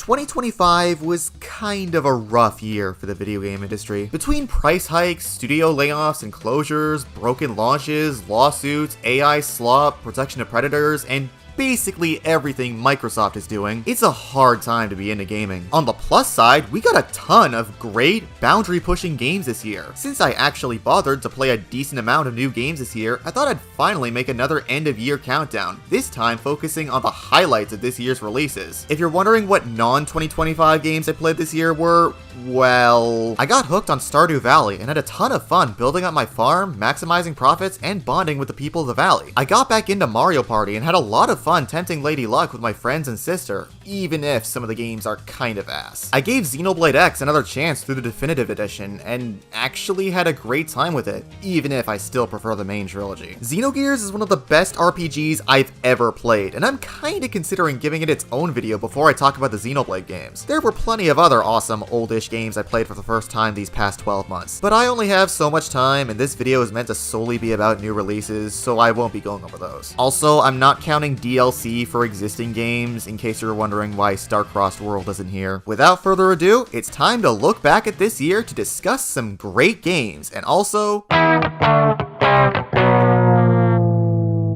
2025 was kind of a rough year for the video game industry. Between price hikes, studio layoffs and closures, broken launches, lawsuits, AI slop, protection of predators, and basically everything Microsoft is doing, it's a hard time to be into gaming. On the plus side, we got a ton of great, boundary-pushing games this year. Since I actually bothered to play a decent amount of new games this year, I thought I'd finally make another end-of-year countdown, this time focusing on the highlights of this year's releases. If you're wondering what non-2025 games I played this year were, well, I got hooked on Stardew Valley and had a ton of fun building up my farm, maximizing profits, and bonding with the people of the valley. I got back into Mario Party and had a lot of fun tempting Lady Luck with my friends and sister, even if some of the games are kind of ass. I gave Xenoblade X another chance through the Definitive Edition, and actually had a great time with it, even if I still prefer the main trilogy. Xenogears is one of the best RPGs I've ever played, and I'm kinda considering giving it its own video before I talk about the Xenoblade games. There were plenty of other awesome oldish games I played for the first time these past 12 months, but I only have so much time, and this video is meant to solely be about new releases, so I won't be going over those. Also, I'm not counting DLC for existing games, in case you're wondering why Star-Crossed World isn't here. Without further ado, it's time to look back at this year to discuss some great games, and also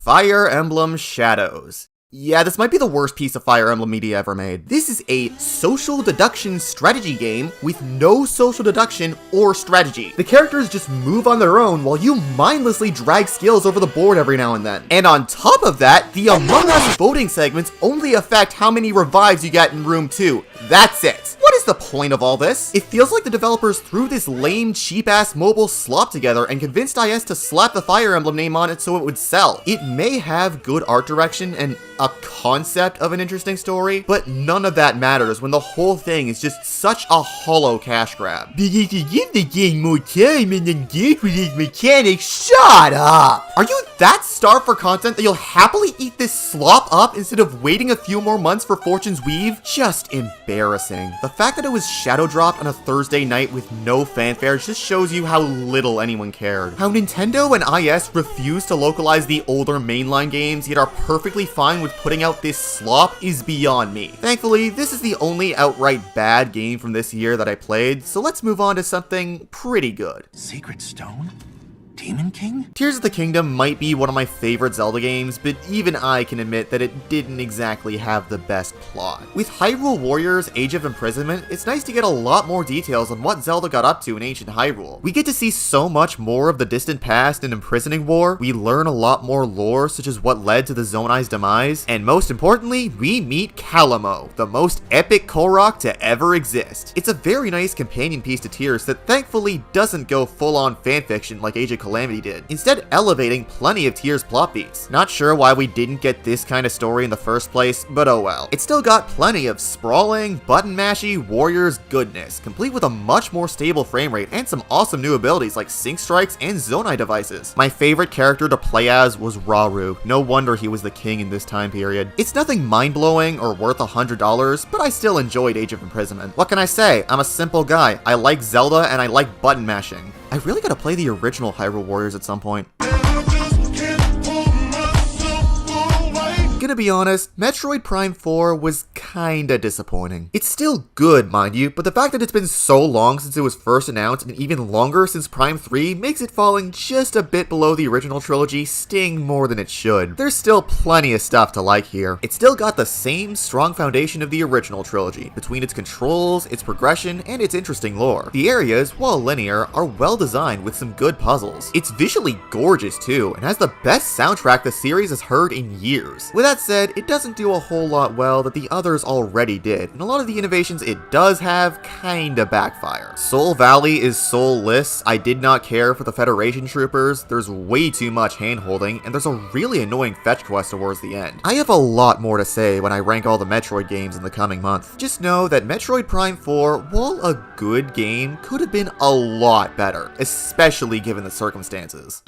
Fire Emblem Shadows. Yeah, this might be the worst piece of Fire Emblem media ever made. This is a social deduction strategy game with no social deduction or strategy. The characters just move on their own while you mindlessly drag skills over the board every now and then. And on top of that, the Among Us voting segments only affect how many revives you get in room 2. That's it. What is the point of all this? It feels like the developers threw this lame, cheap-ass mobile slop together and convinced IS to slap the Fire Emblem name on it so it would sell. It may have good art direction and a concept of an interesting story, but none of that matters when the whole thing is just such a hollow cash grab. But if you give the game more time and engage with its mechanics, shut up! Are you that starved for content that you'll happily eat this slop up instead of waiting a few more months for Fortune's Weave? Just embarrassing. The fact that it was shadow dropped on a Thursday night with no fanfare just shows you how little anyone cared. How Nintendo and IS refuse to localize the older mainline games yet are perfectly fine with putting out this slop is beyond me. Thankfully, this is the only outright bad game from this year that I played, so let's move on to something pretty good. Sacred Stone? Demon King? Tears of the Kingdom might be one of my favorite Zelda games, but even I can admit that it didn't exactly have the best plot. With Hyrule Warriors Age of Imprisonment, it's nice to get a lot more details on what Zelda got up to in ancient Hyrule. We get to see so much more of the distant past and imprisoning war, we learn a lot more lore such as what led to the Zonai's demise, and most importantly, we meet Kalamo, the most epic Korok to ever exist. It's a very nice companion piece to Tears that thankfully doesn't go full-on fanfiction like Age of Calamity did, instead elevating plenty of Tears' plot beats. Not sure why we didn't get this kind of story in the first place, but oh well. It still got plenty of sprawling, button-mashy warriors goodness, complete with a much more stable frame rate and some awesome new abilities like Sync Strikes and Zonai devices. My favorite character to play as was Rauru. No wonder he was the king in this time period. It's nothing mind-blowing or worth $100, but I still enjoyed Age of Imprisonment. What can I say? I'm a simple guy. I like Zelda and I like button mashing. I really gotta play the original Hyrule Warriors at some point. Gonna be honest, Metroid Prime 4 was kinda disappointing. It's still good, mind you, but the fact that it's been so long since it was first announced and even longer since Prime 3 makes it falling just a bit below the original trilogy sting more than it should. There's still plenty of stuff to like here. It's still got the same strong foundation of the original trilogy, between its controls, its progression, and its interesting lore. The areas, while linear, are well designed with some good puzzles. It's visually gorgeous too, and has the best soundtrack the series has heard in years. With that said, it doesn't do a whole lot well that the others already did, and a lot of the innovations it does have kinda backfire. Soul Valley is soulless, I did not care for the Federation troopers, there's way too much hand-holding, and there's a really annoying fetch quest towards the end. I have a lot more to say when I rank all the Metroid games in the coming month. Just know that Metroid Prime 4, while a good game, could have been a lot better, especially given the circumstances.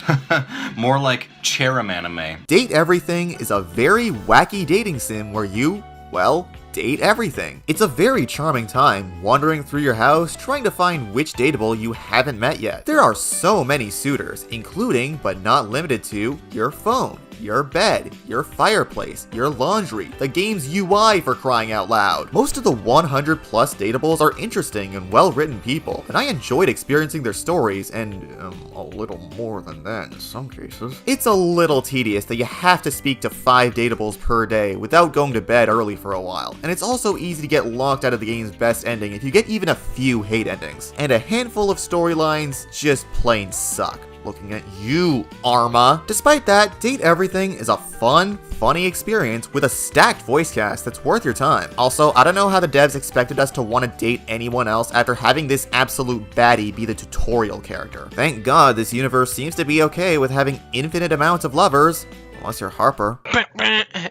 More like Cherem anime. Date Everything is a very wacky dating sim where you, well, date everything. It's a very charming time, wandering through your house, trying to find which dateable you haven't met yet. There are so many suitors, including, but not limited to, your phone. your bed, your fireplace, your laundry, the game's UI for crying out loud. Most of the 100 plus datables are interesting and well-written people, and I enjoyed experiencing their stories, and a little more than that in some cases. It's a little tedious that you have to speak to 5 datables per day without going to bed early for a while, and it's also easy to get locked out of the game's best ending if you get even a few hate endings. And a handful of storylines just plain suck. Looking at you, Arma. Despite that, Date Everything is a fun, funny experience with a stacked voice cast that's worth your time. Also, I don't know how the devs expected us to want to date anyone else after having this absolute baddie be the tutorial character. Thank God this universe seems to be okay with having infinite amounts of lovers. Unless you're Harper.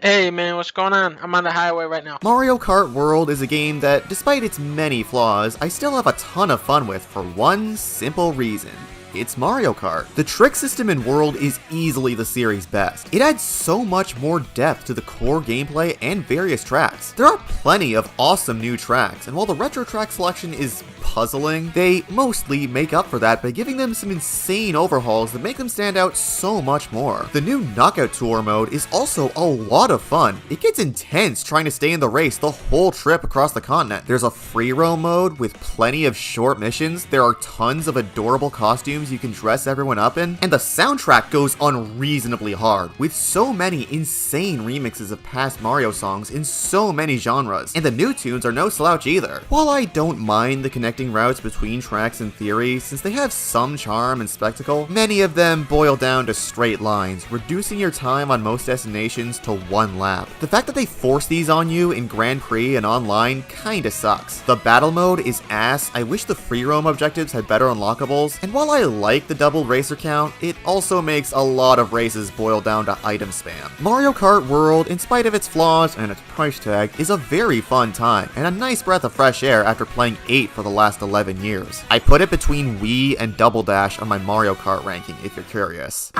Hey man, what's going on? I'm on the highway right now. Mario Kart World is a game that, despite its many flaws, I still have a ton of fun with for one simple reason. It's Mario Kart. The trick system in World is easily the series' best. It adds so much more depth to the core gameplay and various tracks. There are plenty of awesome new tracks, and while the retro track selection is puzzling, they mostly make up for that by giving them some insane overhauls that make them stand out so much more. The new Knockout Tour mode is also a lot of fun. It gets intense trying to stay in the race the whole trip across the continent. There's a free roam mode with plenty of short missions, there are tons of adorable costumes you can dress everyone up in, and the soundtrack goes unreasonably hard, with so many insane remixes of past Mario songs in so many genres, and the new tunes are no slouch either. While I don't mind the connecting routes between tracks in theory, since they have some charm and spectacle, many of them boil down to straight lines, reducing your time on most destinations to 1 lap. The fact that they force these on you in Grand Prix and online kinda sucks. The battle mode is ass, I wish the free roam objectives had better unlockables, and while I like the double racer count, it also makes a lot of races boil down to item spam. Mario Kart World, in spite of its flaws and its price tag, is a very fun time, and a nice breath of fresh air after playing 8 for the last 11 years. I put it between Wii and Double Dash on my Mario Kart ranking, if you're curious.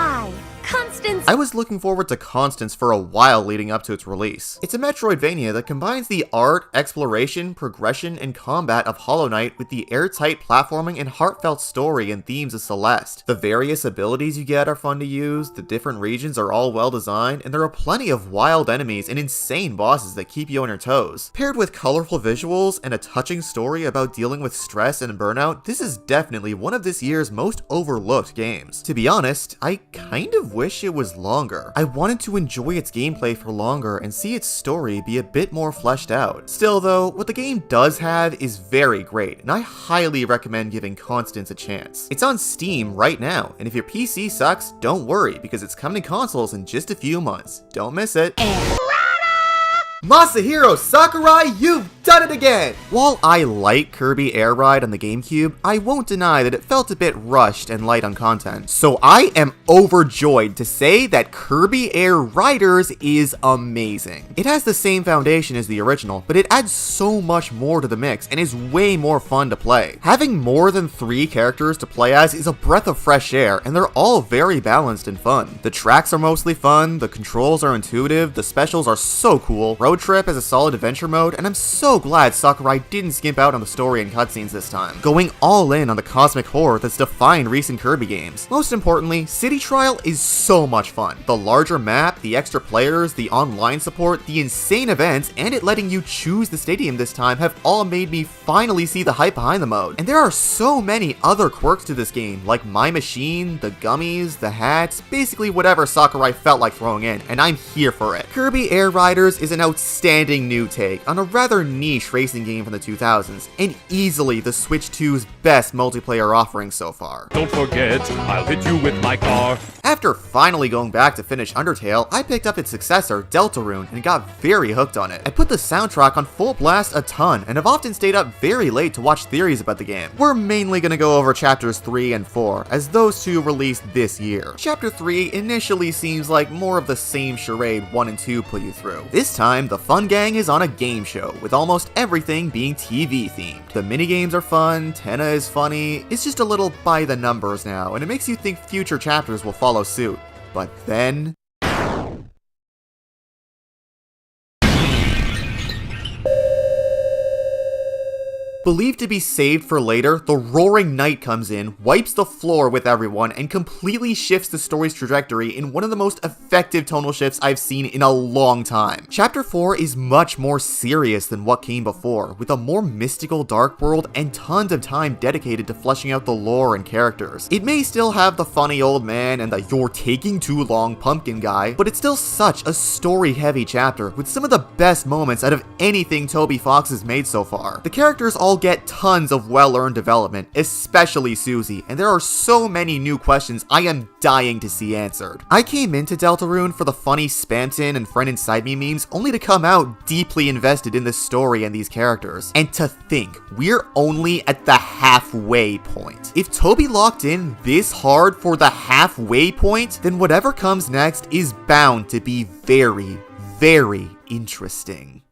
Constance! I was looking forward to Constance for a while leading up to its release. It's a Metroidvania that combines the art, exploration, progression, and combat of Hollow Knight with the airtight platforming and heartfelt story and themes of Celeste. The various abilities you get are fun to use, the different regions are all well designed, and there are plenty of wild enemies and insane bosses that keep you on your toes. Paired with colorful visuals and a touching story about dealing with stress and burnout, this is definitely one of this year's most overlooked games. To be honest, I kind of wish it was longer. I wanted to enjoy its gameplay for longer and see its story be a bit more fleshed out. Still though, what the game does have is very great, and I highly recommend giving Constance a chance. It's on Steam right now, and if your PC sucks, don't worry, because it's coming to consoles in just a few months. Don't miss it. Masahiro Sakurai, you've done it again! While I like Kirby Air Ride on the GameCube, I won't deny that it felt a bit rushed and light on content. So I am overjoyed to say that Kirby Air Riders is amazing. It has the same foundation as the original, but it adds so much more to the mix and is way more fun to play. Having more than 3 characters to play as is a breath of fresh air, and they're all very balanced and fun. The tracks are mostly fun, the controls are intuitive, the specials are so cool, Road Trip has a solid adventure mode, and I'm so glad Sakurai didn't skimp out on the story and cutscenes this time, going all in on the cosmic horror that's defined recent Kirby games. Most importantly, City Trial is so much fun. The larger map, the extra players, the online support, the insane events, and it letting you choose the stadium this time have all made me finally see the hype behind the mode. And there are so many other quirks to this game, like My Machine, the gummies, the hats, basically whatever Sakurai felt like throwing in, and I'm here for it. Kirby Air Riders is an outstanding new take on a rather niche racing game from the 2000s, and easily the Switch 2's best multiplayer offering so far. Don't forget, I'll hit you with my car. After finally going back to finish Undertale, I picked up its successor, Deltarune, and got very hooked on it. I put the soundtrack on full blast a ton, and have often stayed up very late to watch theories about the game. We're mainly gonna go over chapters 3 and 4, as those two released this year. Chapter 3 initially seems like more of the same charade 1 and 2 put you through. This time, the fun gang is on a game show, with almost everything being TV themed. The minigames are fun, Tenna is funny, it's just a little by the numbers now, and it makes you think future chapters will follow suit. But then... Believed to be saved for later, the Roaring Knight comes in, wipes the floor with everyone, and completely shifts the story's trajectory in one of the most effective tonal shifts I've seen in a long time. Chapter 4 is much more serious than what came before, with a more mystical dark world and tons of time dedicated to fleshing out the lore and characters. It may still have the funny old man and the "you're taking too long" pumpkin guy, but it's still such a story-heavy chapter with some of the best moments out of anything Toby Fox has made so far. The characters all get tons of well-earned development, especially Susie, and there are so many new questions I am dying to see answered. I came into Deltarune for the funny Spamton and Friend Inside Me memes, only to come out deeply invested in the story and these characters. And to think, we're only at the halfway point. If Toby locked in this hard for the halfway point, then whatever comes next is bound to be very, very interesting.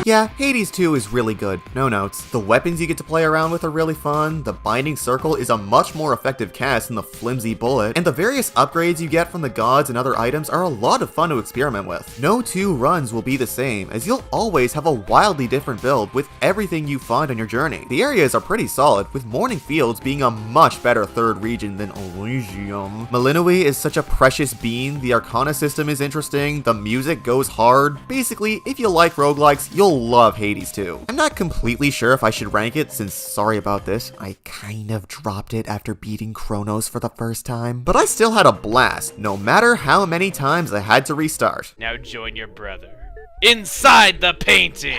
Yeah, Hades 2 is really good, no notes. The weapons you get to play around with are really fun, the Binding Circle is a much more effective cast than the flimsy bullet, and the various upgrades you get from the gods and other items are a lot of fun to experiment with. No two runs will be the same, as you'll always have a wildly different build with everything you find on your journey. The areas are pretty solid, with Morning Fields being a much better third region than Elysium. Malinui is such a precious bean, the Arcana system is interesting, the music goes hard. Basically, if you like roguelikes, you'll love Hades 2. I'm not completely sure if I should rank it since, sorry about this, I kind of dropped it after beating Chronos for the first time. But I still had a blast, no matter how many times I had to restart. Now join your brother inside the painting!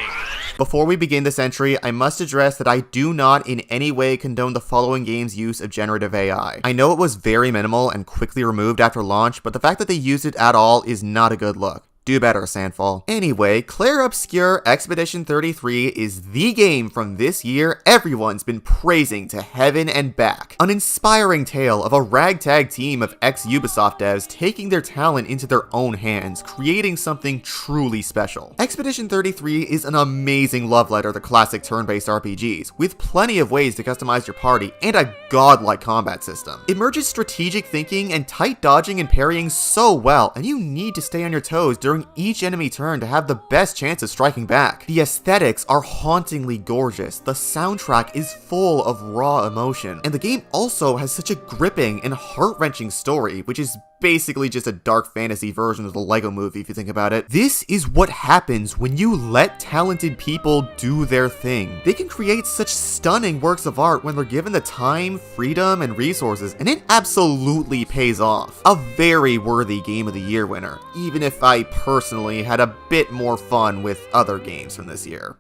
Before we begin this entry, I must address that I do not in any way condone the following game's use of generative AI. I know it was very minimal and quickly removed after launch, but the fact that they used it at all is not a good look. Do better, Sandfall. Anyway, Claire Obscure Expedition 33 is the game from this year everyone's been praising to heaven and back. An inspiring tale of a ragtag team of ex-Ubisoft devs taking their talent into their own hands, creating something truly special. Expedition 33 is an amazing love letter to classic turn-based RPGs, with plenty of ways to customize your party and a godlike combat system. It merges strategic thinking and tight dodging and parrying so well, and you need to stay on your toes during each enemy turn to have the best chance of striking back. The aesthetics are hauntingly gorgeous, the soundtrack is full of raw emotion, and the game also has such a gripping and heart-wrenching story, which is basically just a dark fantasy version of the Lego Movie if you think about it. This is what happens when you let talented people do their thing. They can create such stunning works of art when they're given the time, freedom, and resources, and it absolutely pays off. A very worthy Game of the Year winner, even if I personally had a bit more fun with other games from this year.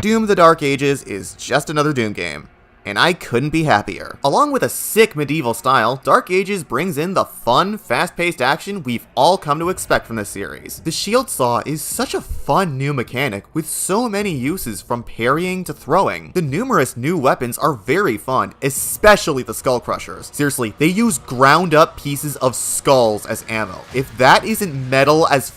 Doom: The Dark Ages is just another Doom game, and I couldn't be happier. Along with a sick medieval style, Dark Ages brings in the fun, fast-paced action we've all come to expect from this series. The Shield Saw is such a fun new mechanic with so many uses from parrying to throwing. The numerous new weapons are very fun, especially the Skull Crushers. Seriously, they use ground up pieces of skulls as ammo. If that isn't metal as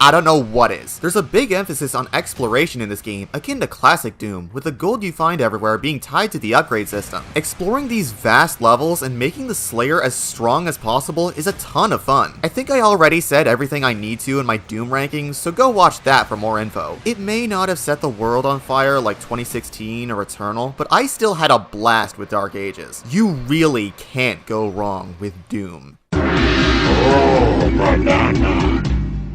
I don't know what is. There's a big emphasis on exploration in this game, akin to classic Doom, with the gold you find everywhere being tied to the upgrade system. Exploring these vast levels and making the Slayer as strong as possible is a ton of fun. I think I already said everything I need to in my Doom rankings, so go watch that for more info. It may not have set the world on fire like 2016 or Eternal, but I still had a blast with Dark Ages. You really can't go wrong with Doom.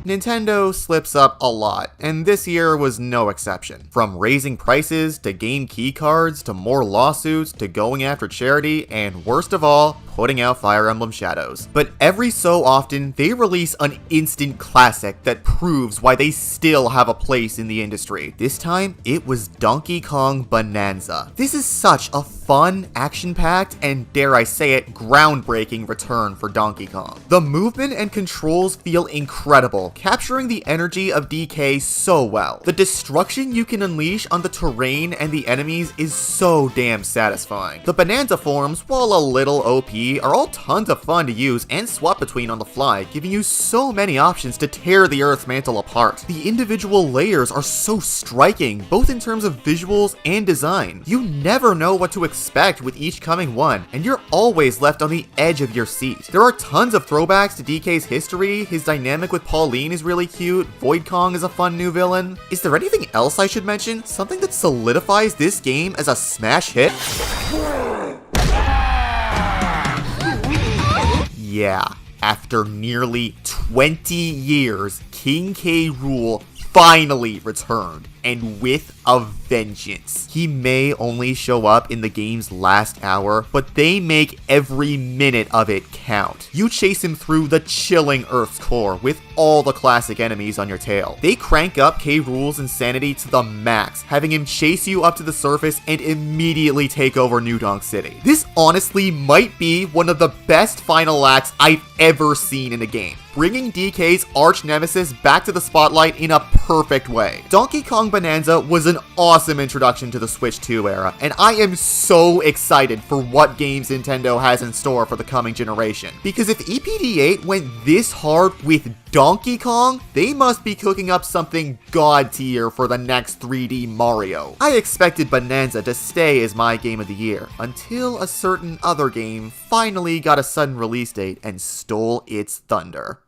Nintendo slips up a lot, and this year was no exception. From raising prices, to game key cards, to more lawsuits, to going after charity, and worst of all, putting out Fire Emblem Shadows. But every so often, they release an instant classic that proves why they still have a place in the industry. This time, it was Donkey Kong Bonanza. This is such a fun, action-packed, and dare I say it, groundbreaking return for Donkey Kong. The movement and controls feel incredible, capturing the energy of DK so well. The destruction you can unleash on the terrain and the enemies is so damn satisfying. The Bonanza forms, while a little OP PvP are all tons of fun to use and swap between on the fly, giving you so many options to tear the Earth's mantle apart. The individual layers are so striking, both in terms of visuals and design. You never know what to expect with each coming one, and you're always left on the edge of your seat. There are tons of throwbacks to DK's history, his dynamic with Pauline is really cute, Void Kong is a fun new villain. Is there anything else I should mention? Something that solidifies this game as a smash hit? Yeah, after nearly 20 years, King K. Rool finally returned, and with a vengeance. He may only show up in the game's last hour, but they make every minute of it count. You chase him through the chilling Earth's core with all the classic enemies on your tail. They crank up K. Rool's insanity to the max, having him chase you up to the surface and immediately take over New Donk City. This honestly might be one of the best final acts I've ever seen in a game, bringing DK's arch nemesis back to the spotlight in a perfect way. Donkey Kong Bonanza was an awesome introduction to the Switch 2 era, and I am so excited for what games Nintendo has in store for the coming generation. Because if EPD8 went this hard with Donkey Kong, they must be cooking up something god tier for the next 3D Mario. I expected Bonanza to stay as my game of the year, until a certain other game finally got a sudden release date and stole its thunder.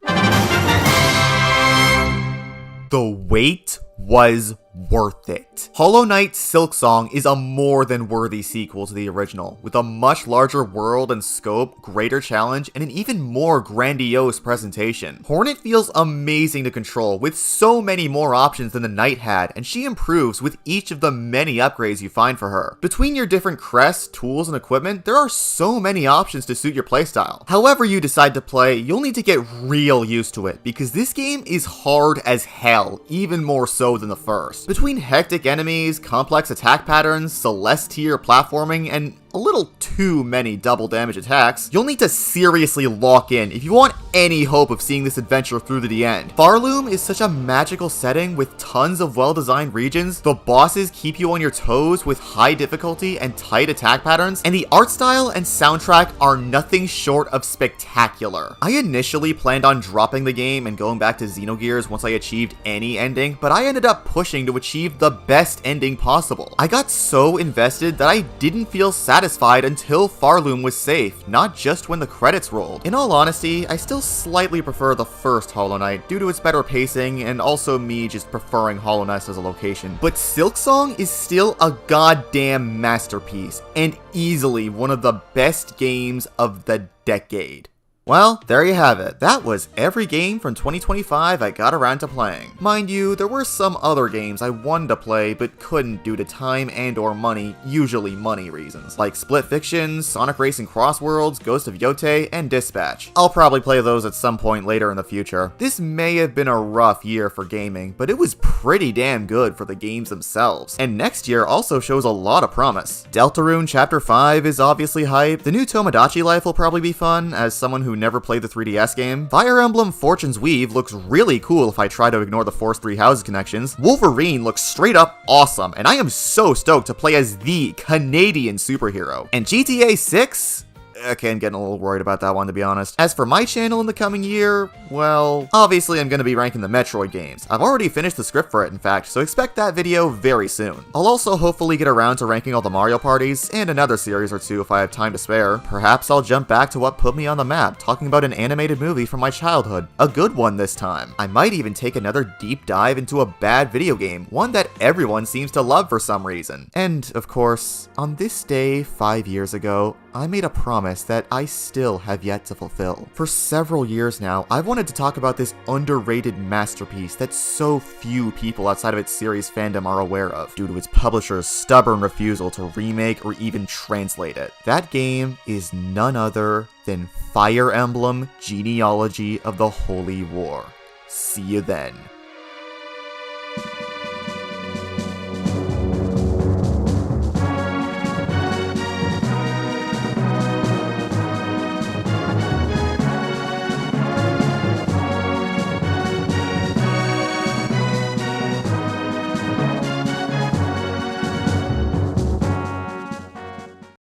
The wait was worth it. Hollow Knight Silksong is a more than worthy sequel to the original, with a much larger world and scope, greater challenge, and an even more grandiose presentation. Hornet feels amazing to control, with so many more options than the Knight had, and she improves with each of the many upgrades you find for her. Between your different crests, tools, and equipment, there are so many options to suit your playstyle. However you decide to play, you'll need to get real used to it, because this game is hard as hell, even more so than the first. Between hectic enemies, complex attack patterns, Celeste-tier platforming, and a little too many double damage attacks, you'll need to seriously lock in if you want any hope of seeing this adventure through to the end. Farloom is such a magical setting with tons of well-designed regions, the bosses keep you on your toes with high difficulty and tight attack patterns, and the art style and soundtrack are nothing short of spectacular. I initially planned on dropping the game and going back to Xenogears once I achieved any ending, but I ended up pushing to achieve the best ending possible. I got so invested that I didn't feel satisfied until Farloom was safe, not just when the credits rolled. In all honesty, I still slightly prefer the first Hollow Knight due to its better pacing and also me just preferring Hollow Knight as a location. But Silksong is still a goddamn masterpiece and easily one of the best games of the decade. Well, there you have it. That was every game from 2025 I got around to playing. Mind you, there were some other games I wanted to play but couldn't due to time and or money, usually money reasons, like Split Fiction, Sonic Racing Crossworlds, Ghost of Yotei, and Dispatch. I'll probably play those at some point later in the future. This may have been a rough year for gaming, but it was pretty damn good for the games themselves. And next year also shows a lot of promise. Deltarune Chapter 5 is obviously hype. The new Tomodachi Life will probably be fun, as someone who never played the 3DS game. Fire Emblem Fortune's Weave looks really cool if I try to ignore the Force 3 Houses connections. Wolverine looks straight up awesome, and I am so stoked to play as the Canadian superhero. And GTA 6? Okay, I'm getting a little worried about that one, to be honest. As for my channel in the coming year, well, obviously I'm going to be ranking the Metroid games. I've already finished the script for it, in fact, so expect that video very soon. I'll also hopefully get around to ranking all the Mario parties, and another series or two if I have time to spare. Perhaps I'll jump back to what put me on the map, talking about an animated movie from my childhood. A good one this time. I might even take another deep dive into a bad video game, one that everyone seems to love for some reason. And, of course, on this day 5 years ago, I made a promise that I still have yet to fulfill. For several years now, I've wanted to talk about this underrated masterpiece that so few people outside of its series fandom are aware of, due to its publisher's stubborn refusal to remake or even translate it. That game is none other than Fire Emblem Genealogy of the Holy War. See you then.